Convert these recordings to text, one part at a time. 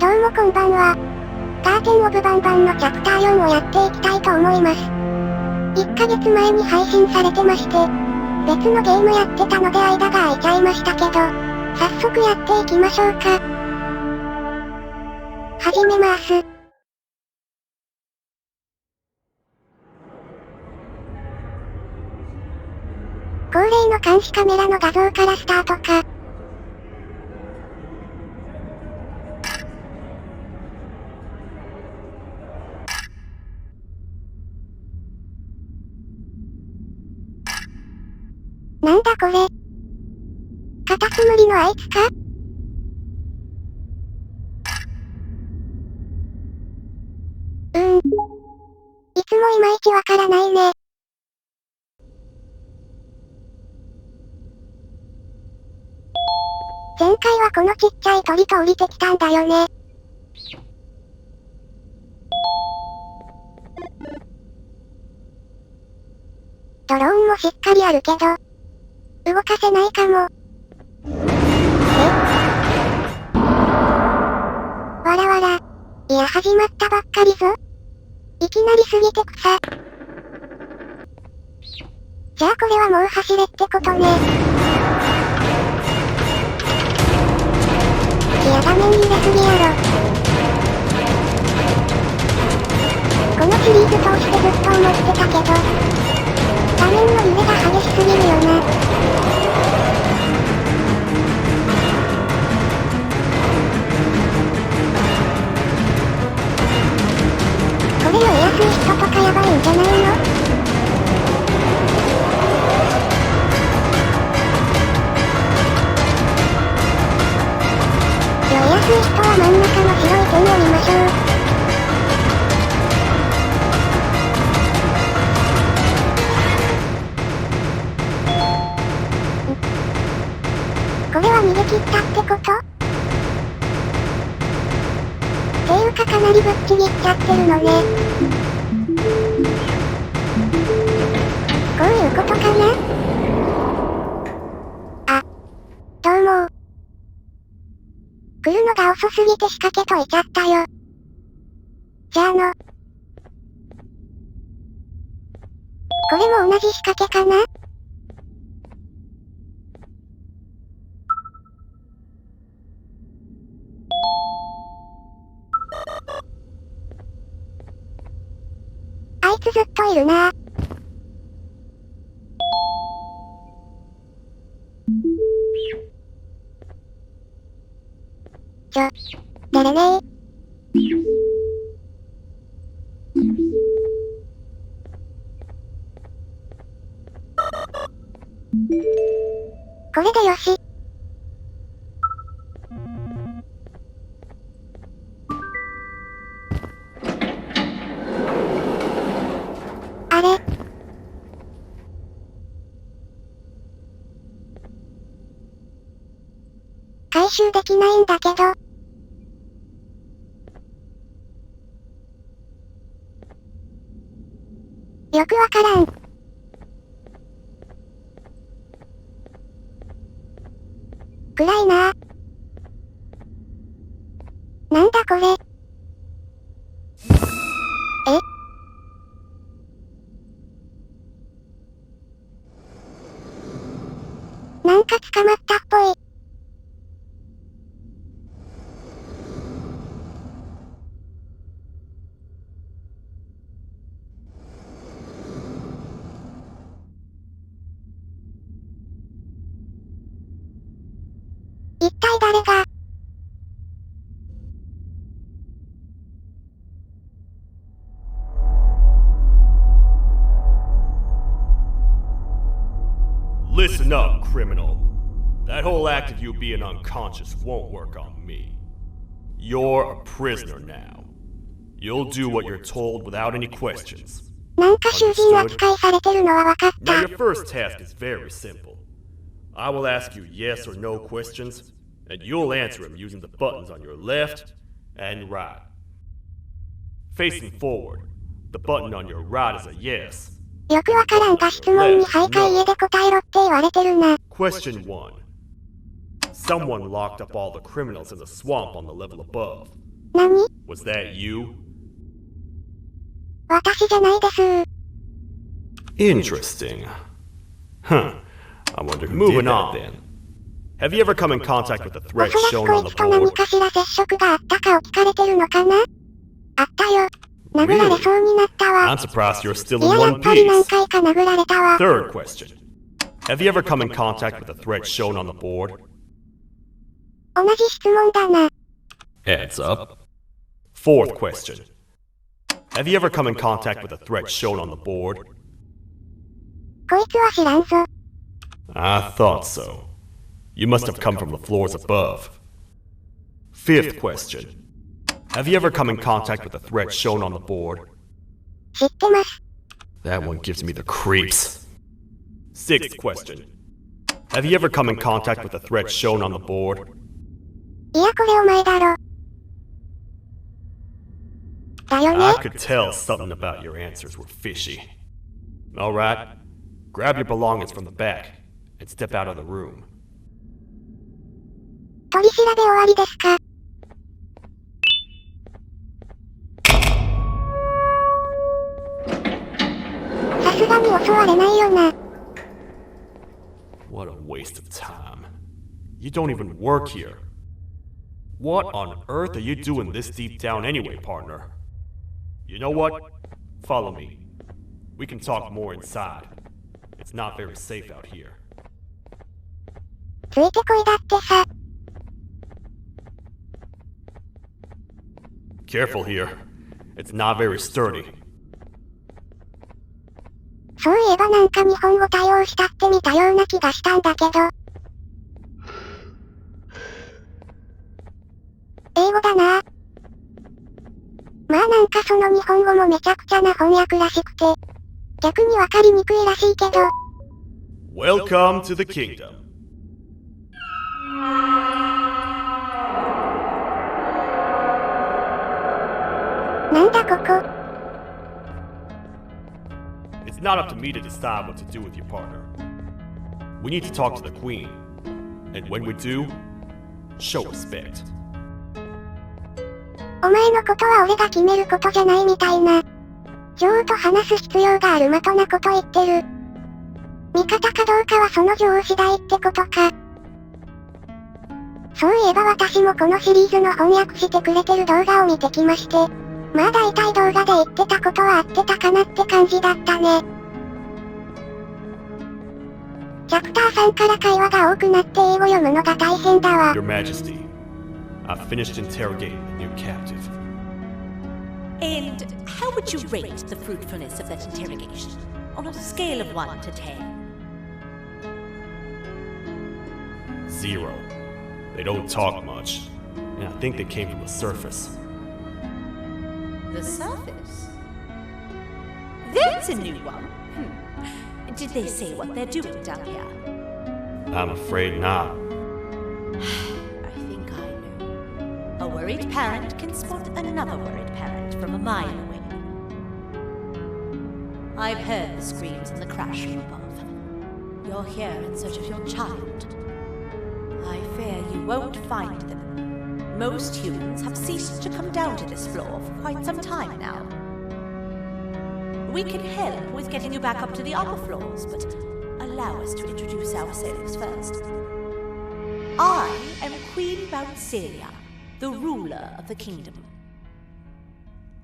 どうもこんばんは。ガーテンオブバンバンのチャプター4をやっていきたいと思います。1ヶ月前に配信されてまして、別のゲームやってたので間が空いちゃいましたけど、早速やっていきましょうか。始めます。恒例の監視カメラの画像からスタートか。なんだこれ。カタツムリのあいつか？いつもいまいちわからないね。前回はこのちっちゃい鳥と降りてきたんだよね。ドローンもしっかりあるけど、動かせないかも。わらわら。いや始まったばっかりぞ。いきなりすぎて草。じゃあこれはもう走れってことね。いや画面入れすぎやろ。このシリーズ通してずっと思ってたけど、画面の揺れが激しすぎるよな。これ酔いやすい人とかやばいんじゃないの？酔いやすい人は真ん中の白い点を見ましょう。これは逃げ切ったってこと？っていうかかなりぶっちぎっちゃってるのね。こういうことかな？あ、どうも。来るのが遅すぎて仕掛けといちゃったよ。じゃあこれも同じ仕掛けかな？あいつずっといるなぁ。出れねえ。これでよし。あれ？回収できないんだけど。よくわからん。暗いなぁ。なんだこれ。なんか捕まったっぽい。一体誰が？Listen up, criminal. That whole act of you being unconscious won't work on me. You're a prisoner now. You'll do what you're told without any questions. なんか囚人扱いされてるのはわかった。 Now your first task is very simple. I will ask you yes or no questions, and you'll answer them using the buttons on your left and right. Facing forward, the button on your right is a yes. よくわからんが質問に徘徊家で答えろって言われてるな。 Question 1. Someone locked up all the criminals in the swamp on the level above. 何？ Was that you? 私じゃないです。Interesting. Huh. I wonder who did that then. Have you ever come in contact with the お threat そらく shown こ on い the つと何 board? かしら接触があったかを聞かれてるのかな？あったよ。殴られそうになったわ。 I'm surprised you're still いや、 in や one っぱり何 piece. 回か殴られたわ。 Third question. Have you ever come in contact with the threat shown on the board? 同じ質問だな。 Adds up. Fourth question. Have you ever come in contact with the threat shown on the board? こいつは知らんぞ。 I thought so. You must have come from the floors above. Fifth question. Have you ever come in contact with the threat shown on the board? 知ってます。 That one gives me the creeps. Sixth question. Have you ever come in contact with the threat shown on the board? いや、これお前だろ。だよね。 I could tell something about your answers were fishy. Alright, grab your belongings from the back and step out of the room. 取り調べ終わりですか？さすがに襲われないよな。 What a waste of time. You don't even work here. What on earth are you doing this deep down anyway, partner? You know what? Follow me. We can talk more inside. It's not very safe out here. ついてこいだってさ。 Careful here. It's not very sturdy. そういえばなんか日本語対応したってみたような気がしたんだけど。英語だな。まあなんかその日本語もめちゃくちゃな翻訳らしくて、逆にわかりにくいらしいけど。 Welcome to the kingdom. なんだここ。 It's not up to me to decide what to do with your partner. We need to talk to the queen. And when we do, show respect. お前のことは俺が決めることじゃないみたいな。女王と話す必要があるまとなこと言ってる。味方かどうかはその女王次第ってことか。そういえば私もこのシリーズの翻訳してくれてる動画を見てきまして、まあ大体動画で言ってたことは合ってたかなって感じだったね。チャプター3から会話が多くなって英語読むのが大変だわ。 Your Majesty, I've finished interrogating the new captive. And how would you rate the fruitfulness of that interrogation on a scale of 1 to 10? 0. They don't talk much, and I think they came from the surface. The surface? That's a new one. Did they say what they're doing down here? I'm afraid not. I think I know. A worried parent can spot another worried parent from a mile away. I've heard the screams and the crash from above. You're here in search of your child. I fear you won't find them. Most humans have ceased to come down to this floor for quite some time now. We can help with getting you back up to the upper floors, but allow us to introduce ourselves first. I am Queen Bouncelia, the ruler of the kingdom.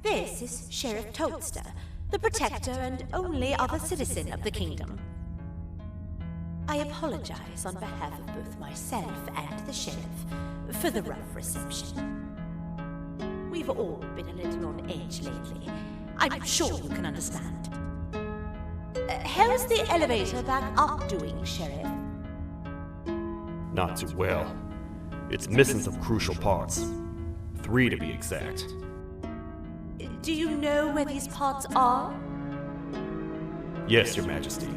This is Sheriff Toadster, the protector and only other citizen of the kingdom. I apologize on behalf of both myself and the sheriff for the rough reception. We've all been a little on edge lately. I'm sure you can understand. How's the elevator back up doing, Sheriff? Not too well. It's missing some crucial parts. 3 to be exact. Do you know where these parts are? Yes, Your Majesty.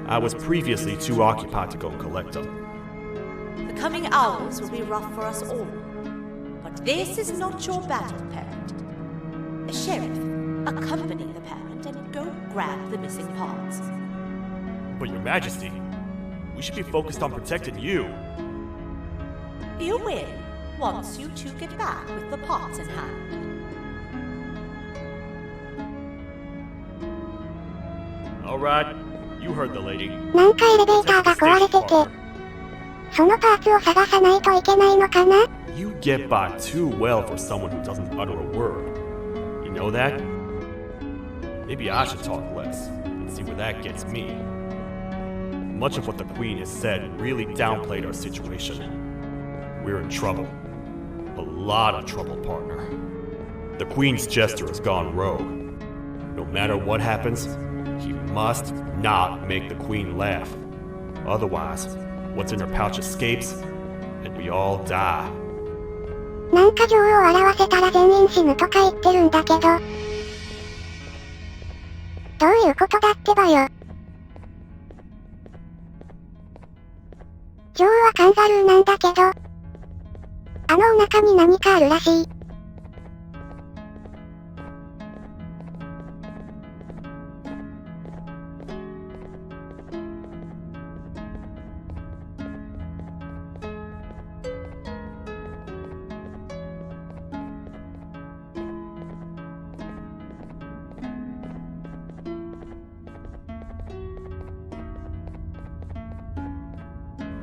I was previously too occupied to go and collect them. The coming hours will be rough for us all. But this is not your battle, parent. Sheriff, accompany the parent and go grab the missing parts. But Your Majesty, we should be focused on protecting you. You will, once you two get back with the pots in hand. Alright, you heard the lady. なんかエレベーターが壊れてて、そのパーツを探さないといけないのかな？ You get by too well for someone who doesn't utter a word. You know that? Maybe I should talk less and see where that gets me. Much of what the Queen has said really downplayed our situation. We're in trouble. A lot of trouble, partner. The Queen's jester has gone rogue. No matter what happens, he must not make the Queen laugh. Otherwise, what's in her pouch escapes, and we all die. なんか女王を表せたら全員死ぬとか言ってるんだけど。どういうことだってばよ。女王はカンガルーなんだけど、あのお腹に何かあるらしい。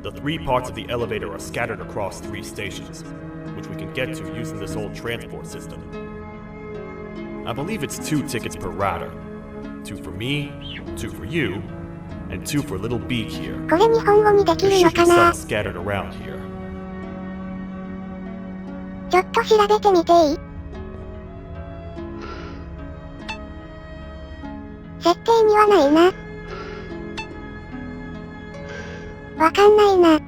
The 3 parts of the elevator are scattered across 3 stations, which we can get to using this old transport system. I believe it's 2 tickets per rider. 2 for me, 2 for you, and 2 for little Beak here. これ日本語にでき There るの should か be な？ some scattered around here. ちょっと調べてみていい？設定にはないな。わかんないな。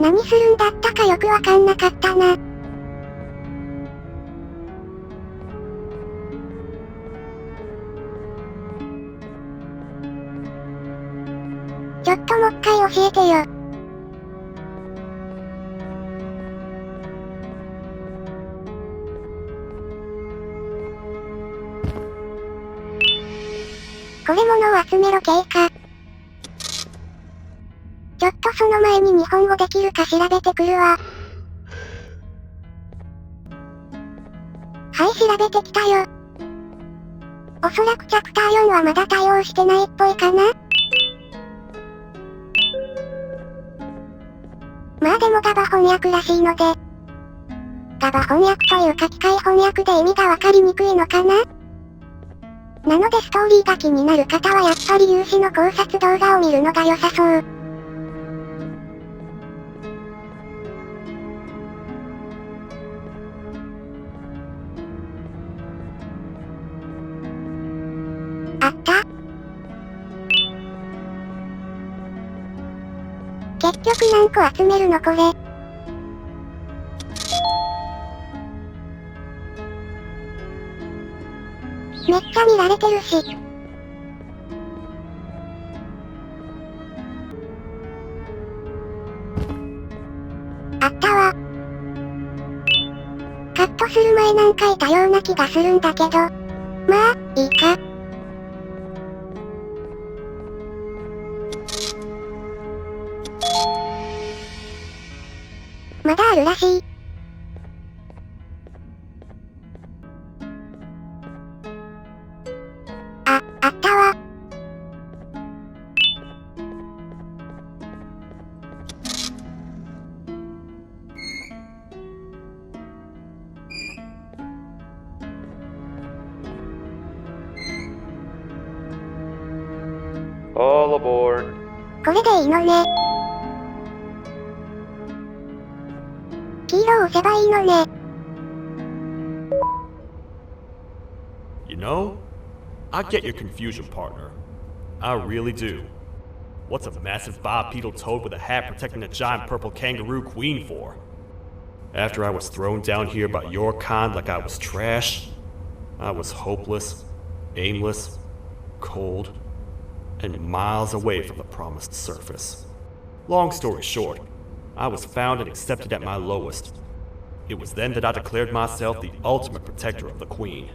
何するんだったかよくわかんなかったな。ちょっともう一回教えてよ。これ物を集めろ系か。ちょっとその前に日本語できるか調べてくるわ。はい、調べてきたよ。おそらくチャプター4はまだ対応してないっぽいかな。まあでもガバ翻訳らしいので。ガバ翻訳というか機械翻訳で意味がわかりにくいのかな。なのでストーリーが気になる方はやっぱり有志の考察動画を見るのが良さそう。あった。結局何個集めるのこれ。めっちゃ見られてるし。あったわ。カットする前なんかいたような気がするんだけど。まあ、いいか。まだあるらしい。あったわ。All aboard. これでいいのね。黄色を押せばいいのね。You know, I get your confusion, partner. I really do. What's a massive bipedal toad with a hat protecting a giant purple kangaroo queen for? After I was thrown down here by your kind like I was trash, I was hopeless, aimless, cold, and miles away from the promised surface. Long story short, I was found and accepted at my lowest. It was then that I declared myself the ultimate protector of the Queen.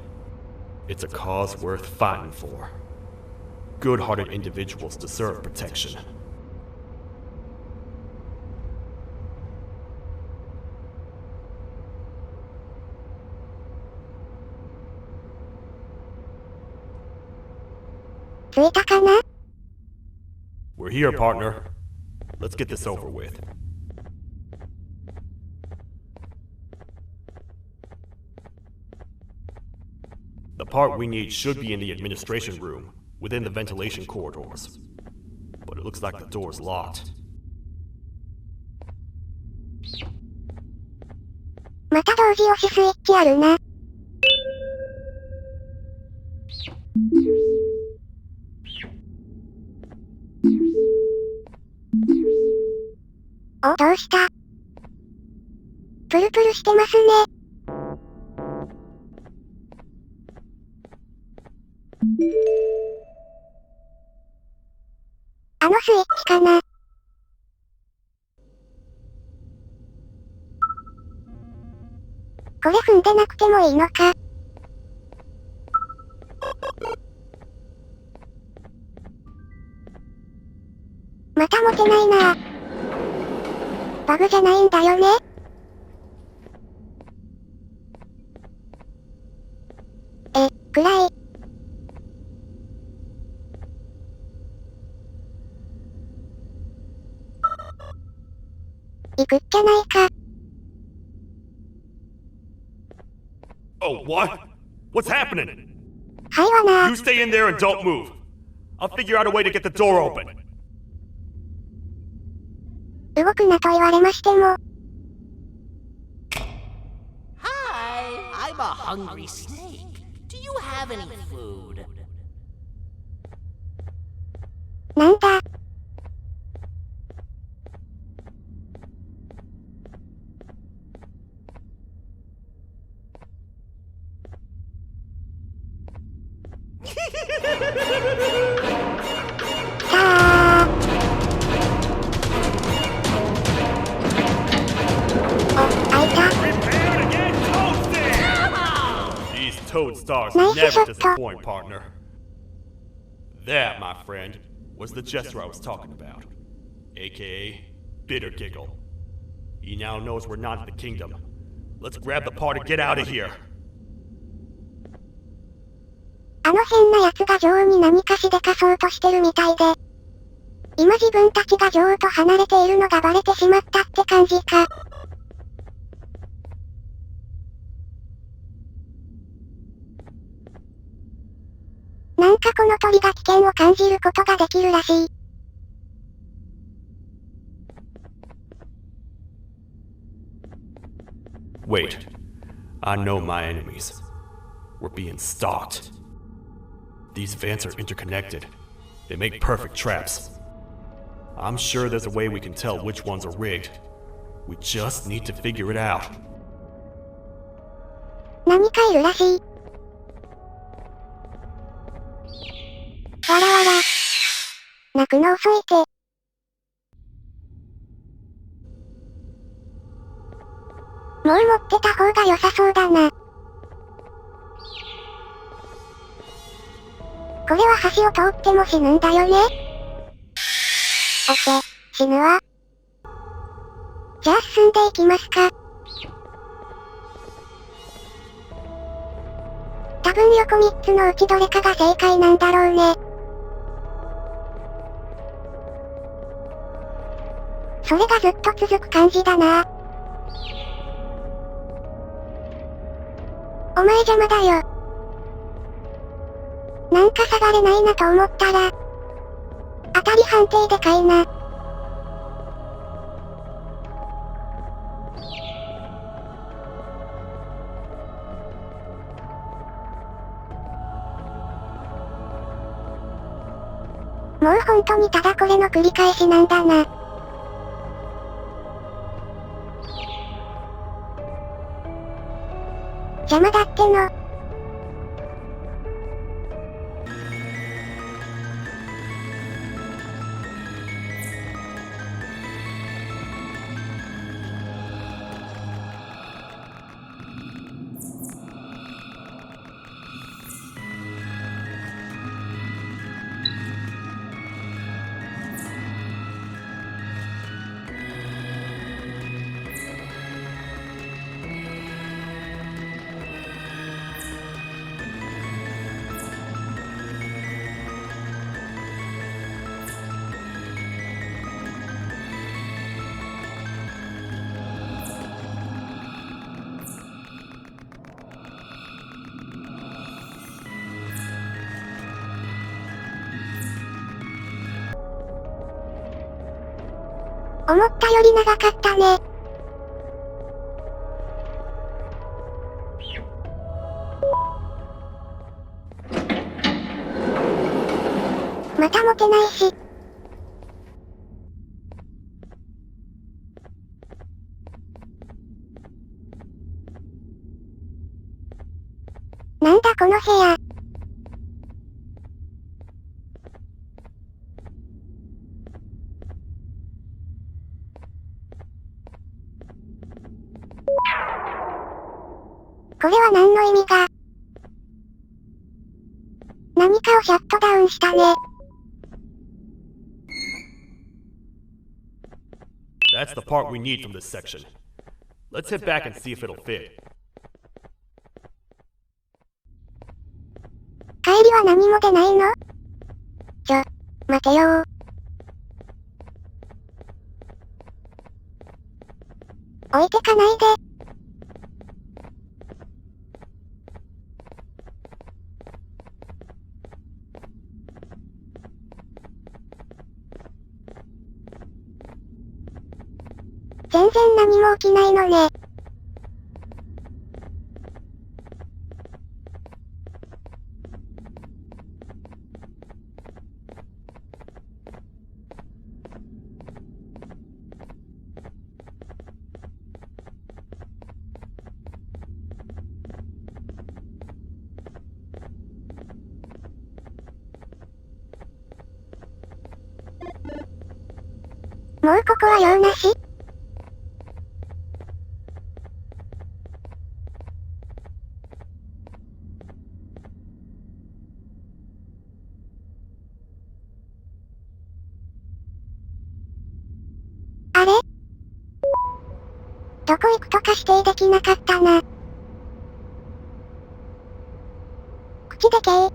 It's a cause worth fighting for. Good-hearted individuals deserve protection. We're here, partner. Let's get this over with. The part we need should be in the administration room, within the ventilation corridors. But it looks like the door's locked. また同時押しスイッチあるな。お、どうした？プルプルしてますね。あのスイッチかな。これ踏んでなくてもいいのか。また持てないな。バグじゃないんだよね。暗い。行くっきゃないか。Oh, what? What's happening? はいわな。 You stay in there and don't move. I'll figure out a way to get the door open. 動くなと言われましても。Hi, I'm a hungry snake. Do you have any food? なんだ。さあ。お、開いた。These toad stars Nice never shot. disappoint, partner. That, my friend, was the gesture I was talking about. AKA, Bitter Giggle. He now knows we're not in the kingdom. Let's grab the part and get out of here. あの変な奴が女王に何かしでかそうとしてるみたいで。今自分たちが女王と離れているのがバレてしまったって感じか。なんかこの鳥が危険を感じることができるらしい。Wait. I know my enemies. We're being stalked. These vents are interconnected. They make perfect traps. I'm sure there's a way we can tell which ones are rigged. We just need to figure it out. 何かいるらしい。わらわら。泣くの遅いて。もう持ってた方が良さそうだな。これは橋を通っても死ぬんだよね。おけ、死ぬわ。じゃあ進んでいきますか。多分横3つのうちどれかが正解なんだろうね。それがずっと続く感じだな。お前邪魔だよ。なんか下がれないなと思ったら、当たり判定でかいな。もう本当にただこれの繰り返しなんだな。邪魔だっての。思ったより長かったね。また持てないし。なんだこの部屋。これは何の意味が。何かをシャットダウンしたね。That's the part we need from this section. Let's head back and see if it'll fit. 帰りは何も出ないの？待てよー。置いてかないで。全然何も起きないのね。もうここは用なし？あれ？どこ行くとか指定できなかったな。口でけー。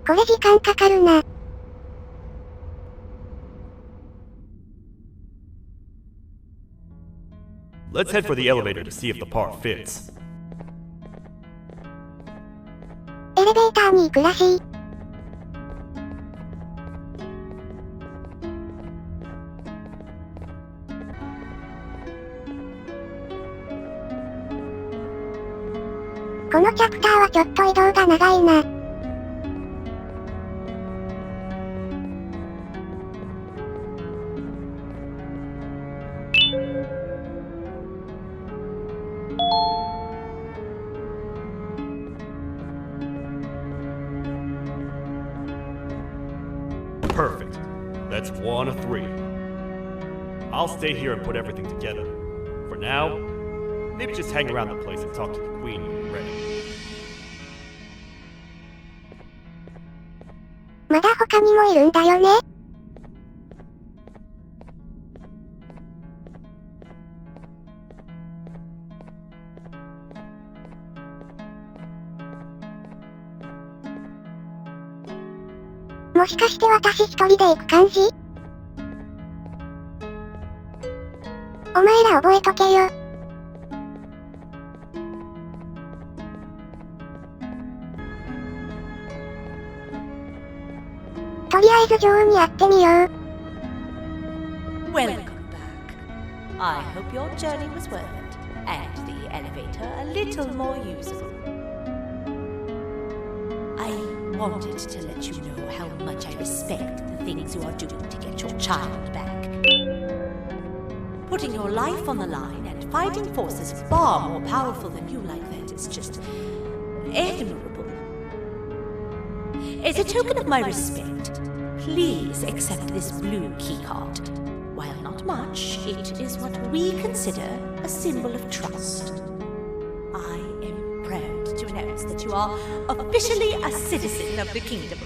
これ時間かかるな。Let's head for the elevator to see if the part fits. エレベーターに行くらしい。このチャプターはちょっと移動が長いな。Perfect. That's 1 of 3. I'll stay here and put everything together. For now, maybe just hang around the place and talk to the queen when you're ready. まだ他にもいるんだよね。もしかして私一人で行く感じ？お前ら覚えとけよ。とりあえず女王に会ってみよう。Welcome back. I hope your journey was worth it, and the elevator a little more usable. I wanted to let you know how much I respect the things you are doing to get your child back. Putting your life on the line and fighting forces far more powerful than you like that is just admirable. As a token of my respect, please accept this blue keycard. While not much, it is what we consider a symbol of trust. I am proud to announce that you are officially a citizen of the kingdom.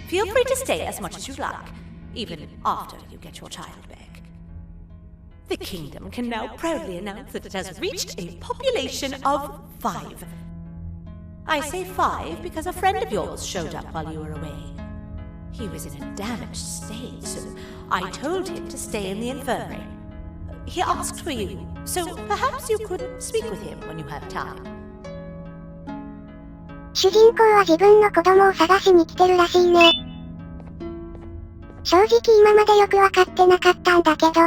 Feel free to stay as much as you like, even after you get your child back. The kingdom can now proudly announce that it has reached a population of 5. I say 5 because a friend of yours showed up while you were away. He was in a damaged state, so I told him to stay in the infirmary. He asked for you, so perhaps you could speak with him when you have time. 主人公は自分の子供を探しに来てるらしいね。正直今までよくわかってなかったんだけど。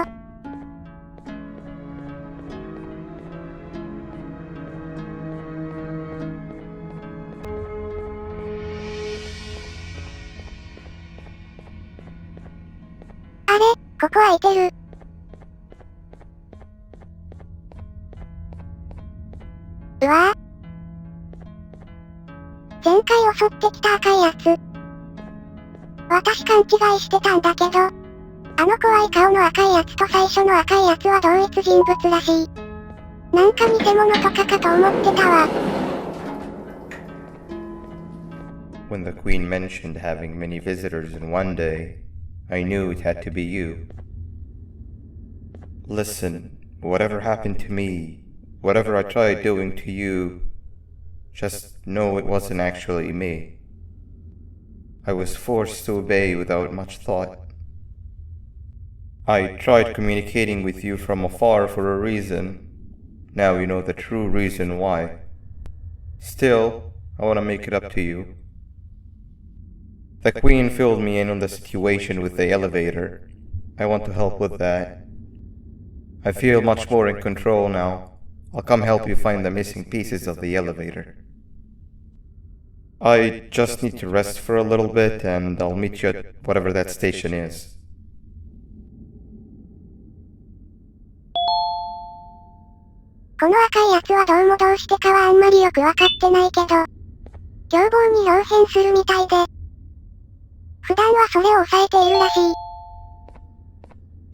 あれ、ここ空いてる。うわぁ。前回襲ってきた赤いやつ。私勘違いしてたんだけど、あの怖い顔の赤いやつと最初の赤いやつは同一人物らしい。なんか偽物とかかと思ってたわ。When the Queen mentioned having many visitors in one day, I knew it had to be you. Listen, whatever happened to me, whatever I tried doing to you, just know it wasn't actually me. I was forced to obey without much thought. I tried communicating with you from afar for a reason. Now you know the true reason why. Still, I want to make it up to you. The Queen filled me in on the situation with the elevator. I want to help with that. I feel much more in control now. I'll come help you find the missing pieces of the elevator. I just need to rest for a little bit and I'll meet you at whatever that station is. この赤いやつはどうもどうしてかはあんまりよくわかってないけど、凶暴に表変するみたいで、普段はそれを抑えているらしい。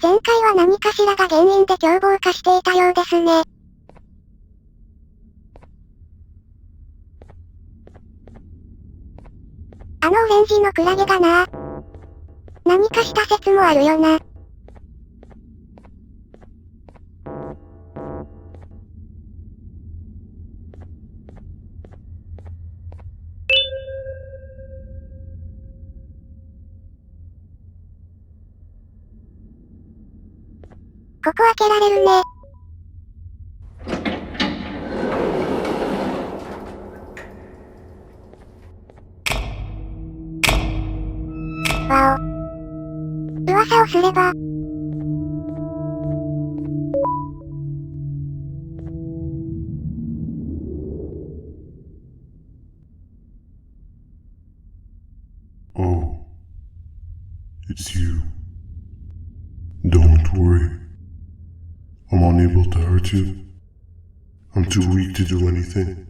前回は何かしらが原因で凶暴化していたようですね。あのオレンジのクラゲがな。何かした説もあるよな。ここ開けられるね。わお。噂をすれば。Oh, it's you. Don't worry. I'm unable to hurt you. I'm too weak to do anything.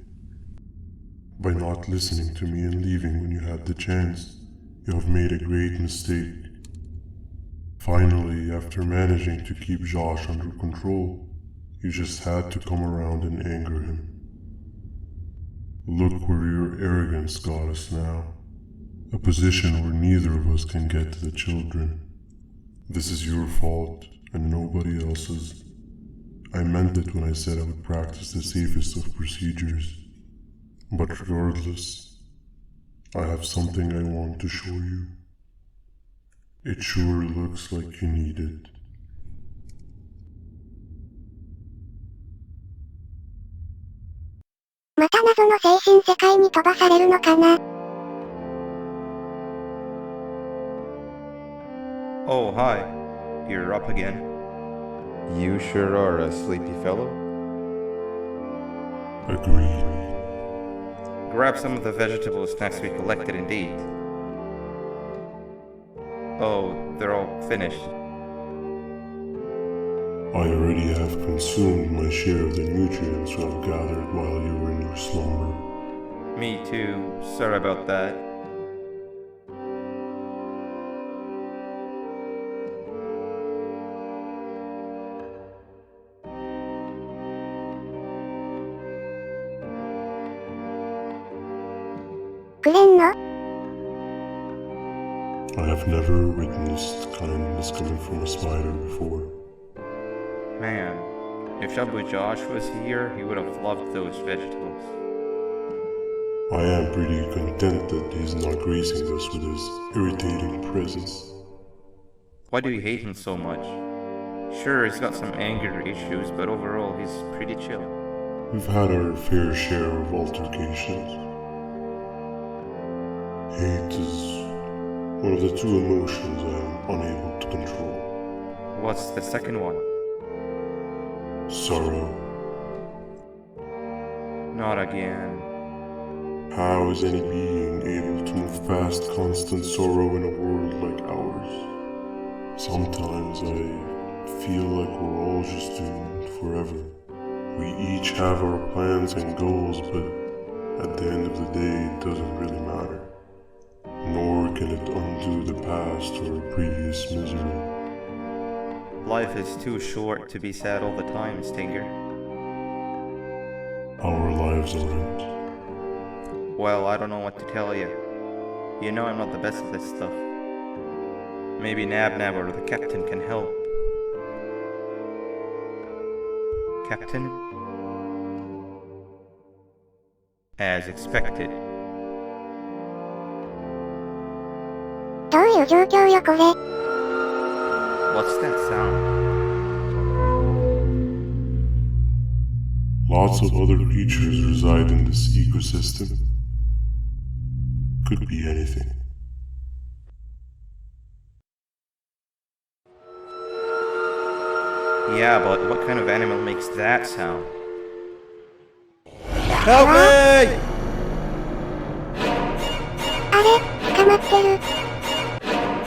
By not listening to me and leaving when you had the chance, you have made a great mistake. Finally, after managing to keep Josh under control, you just had to come around and anger him. Look where your arrogance got us now. A position where neither of us can get to the children. This is your fault, and nobody else's. I meant it when I said I would practice the safest of procedures. But regardless, I have something I want to show you. It sure looks like you need it. また謎の精神世界に飛ばされるのかな。Oh, hi. You're up again. You sure are a sleepy fellow. Agreed. Grab some of the vegetable snacks we collected indeed. Oh, they're all finished. I already have consumed my share of the nutrients you have gathered while you were in your slumber. Me too. Sorry about that. I have never witnessed kindness coming from a spider before. Man, if Shabu Josh was here, he would have loved those vegetables. I am pretty content that he's not gracing us with his irritating presence. Why do you hate him so much? Sure, he's got some anger issues, but overall he's pretty chill. We've had our fair share of altercations. Hate is one of the two emotions I am unable to control. What's the second one? Sorrow. Not again. How is any being able to move past constant sorrow in a world like ours? Sometimes I feel like we're all just doomed forever. We each have our plans and goals, but at the end of the day, it doesn't really matter. Nor can it undo the past or previous misery. Life is too short to be sad all the time, Stinger. Our lives aren't. Well, I don't know what to tell you. You know I'm not the best at this stuff. Maybe Nab or the captain can help. Captain? As expected. どういう状況よこれ。What's that sound? Lots of other creatures reside in this ecosystem. Could be anything. Yeah, but what kind of animal makes that sound? Help me! あれ、捕まってる。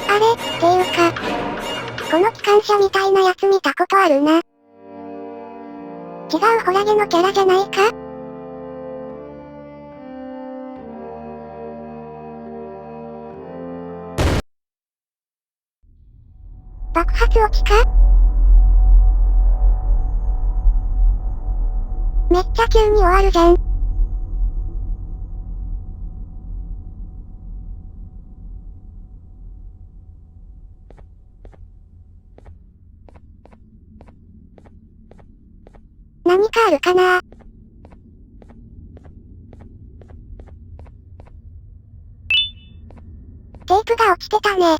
あれ、っていうか、この機関車みたいなやつ見たことあるな。違うホラゲのキャラじゃないか？爆発落ちか？めっちゃ急に終わるじゃん。何かあるかな？テープが落ちてたね。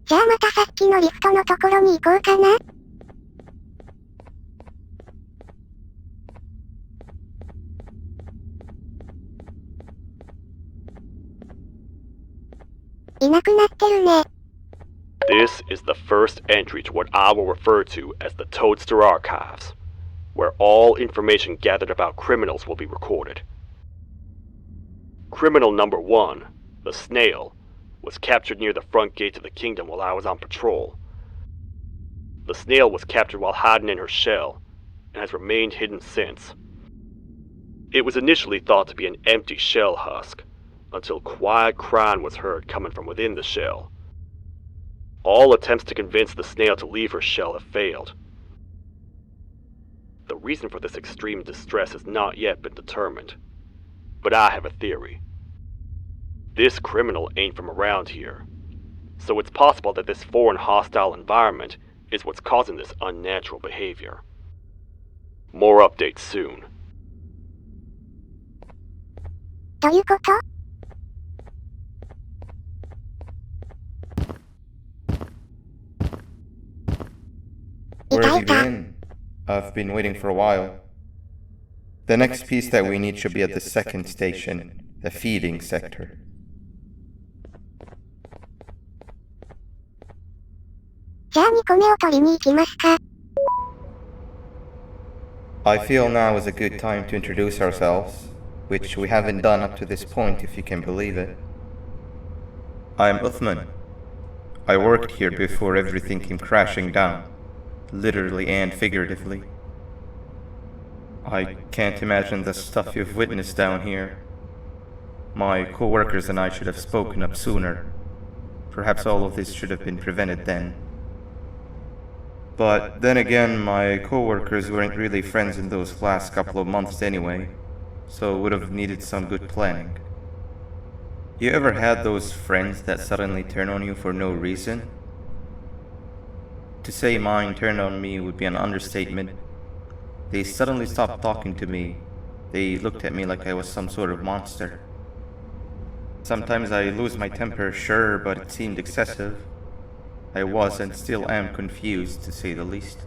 じゃあまたさっきのリフトのところに行こうかな。いなくなってるね。This is the first entry to what I will refer to as the Toadster Archives, where all information gathered about criminals will be recorded. Criminal number 1, the snail, was captured near the front gate of the kingdom while I was on patrol. The snail was captured while hiding in her shell, and has remained hidden since. It was initially thought to be an empty shell husk, until quiet crying was heard coming from within the shell. All attempts to convince the snail to leave her shell have failed. The reason for this extreme distress has not yet been determined, but I have a theory. This criminal ain't from around here, so it's possible that this foreign hostile environment is what's causing this unnatural behavior. More updates soon. どういうこと？ Where have you been? I've been waiting for a while. The next piece that we need should be at the second station, the feeding sector. I feel now is a good time to introduce ourselves, which we haven't done up to this point if you can believe it. I'm Uthman. I worked here before everything came crashing down, literally and figuratively. I can't imagine the stuff you've witnessed down here. My co-workers and I should have spoken up sooner. Perhaps all of this should have been prevented then. But then again, my co-workers weren't really friends in those last couple of months anyway, so would have needed some good planning. You ever had those friends that suddenly turn on you for no reason? To say mine turned on me would be an understatement, They suddenly stopped talking to me. They looked at me like I was some sort of monster. Sometimes I lose my temper, sure, but it seemed excessive. I was and still am confused, to say the least.